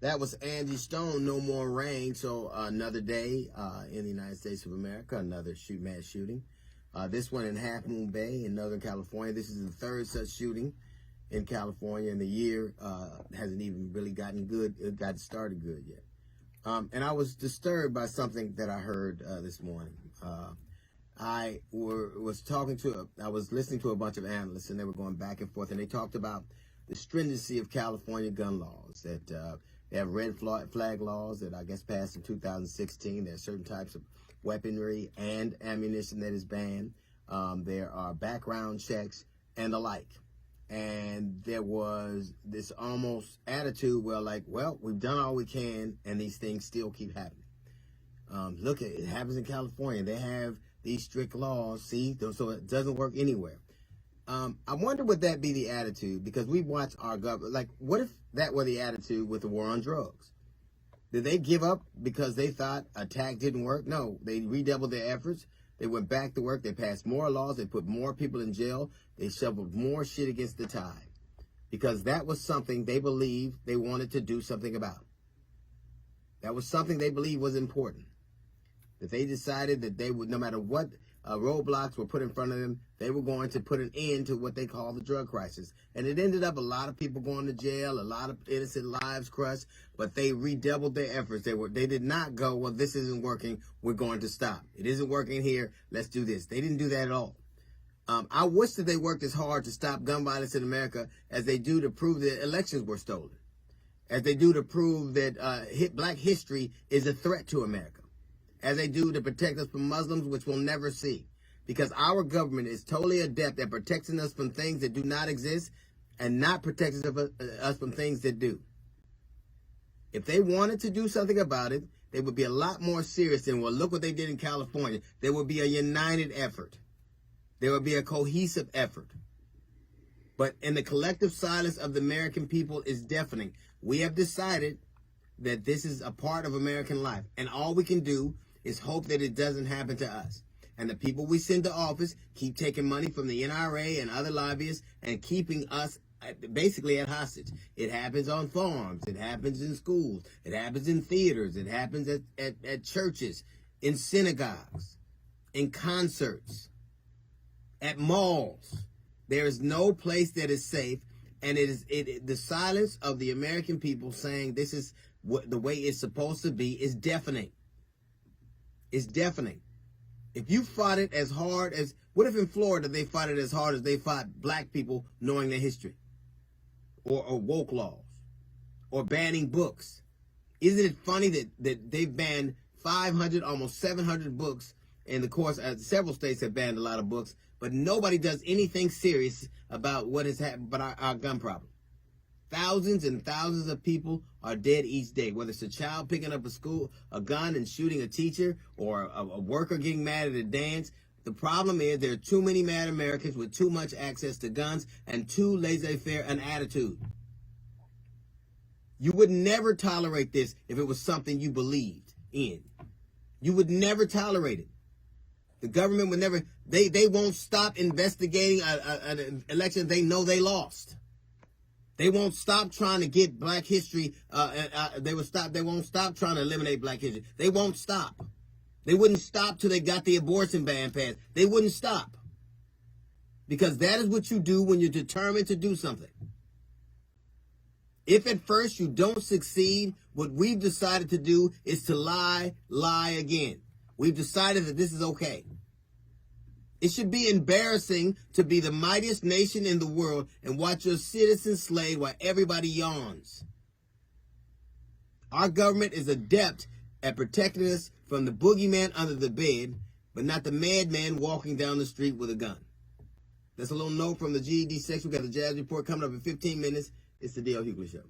That was Angie Stone, No More Rain. So another day in the United States of America, another mass shooting. This one in Half Moon Bay in Northern California. This is the third such shooting in California, and the year hasn't even really gotten good. It got started good yet. And I was disturbed by something that I heard this morning. I was listening to a bunch of analysts, and they were going back and forth, and they talked about the stringency of California gun laws, that they have red flag laws that I guess passed in 2016. There are certain types of weaponry and ammunition that is banned. There are background checks and the like. And there was this almost attitude where like, well, we've done all we can and these things still keep happening. Look, it happens in California. They have these strict laws, see, so it doesn't work anywhere. I wonder would that be the attitude, because we watch our government, like what if that were the attitude with the war on drugs? Did they give up because they thought attack didn't work? No, they redoubled their efforts. They went back to work. They passed more laws. They put more people in jail. They shoveled more shit against the tide because that was something they believed they wanted to do something about. That was something they believed was important. That they decided that they would, no matter what roadblocks were put in front of them, they were going to put an end to what they call the drug crisis. And it ended up a lot of people going to jail, a lot of innocent lives crushed, but they redoubled their efforts. They did not go, well, this isn't working, we're going to stop. It isn't working here, let's do this. They didn't do that at all. I wish that they worked as hard to stop gun violence in America as they do to prove that elections were stolen, as they do to prove that black history is a threat to America, as they do to protect us from Muslims, which we'll never see. Because our government is totally adept at protecting us from things that do not exist and not protecting us from things that do. If they wanted to do something about it, they would be a lot more serious than, well, look what they did in California. There would be a united effort. There would be a cohesive effort. But in the collective silence of the American people is deafening. We have decided that this is a part of American life. And all we can do is hope that it doesn't happen to us. And the people we send to office keep taking money from the NRA and other lobbyists and keeping us basically at hostage. It happens on farms. It happens in schools. It happens in theaters. It happens at churches, in synagogues, in concerts, at malls. There is no place that is safe. And the silence of the American people saying this is what the way it's supposed to be is deafening. It's deafening. If you fought it as hard as, what if in Florida they fought it as hard as they fought black people knowing their history? Or woke laws? Or banning books? Isn't it funny that they've banned 500, almost 700 books in the course, several states have banned a lot of books, but nobody does anything serious about what has happened, but our gun problem. Thousands and thousands of people are dead each day, whether it's a child picking up a gun and shooting a teacher, or a worker getting mad at a dance. The problem is there are too many mad Americans with too much access to guns and too laissez-faire an attitude. You would never tolerate this if it was something you believed in. You would never tolerate it. The government would never, they won't stop investigating an election they know they lost. They won't stop trying to get black history. They won't stop trying to eliminate black history. They won't stop. They wouldn't stop till they got the abortion ban passed. They wouldn't stop. Because that is what you do when you're determined to do something. If at first you don't succeed, what we've decided to do is to lie again. We've decided that this is okay. It should be embarrassing to be the mightiest nation in the world and watch your citizens slaved while everybody yawns. Our government is adept at protecting us from the boogeyman under the bed, but not the madman walking down the street with a gun. That's a little note from the GED section. We got the Jazz Report coming up in 15 minutes. It's the D.L. Hughley Show.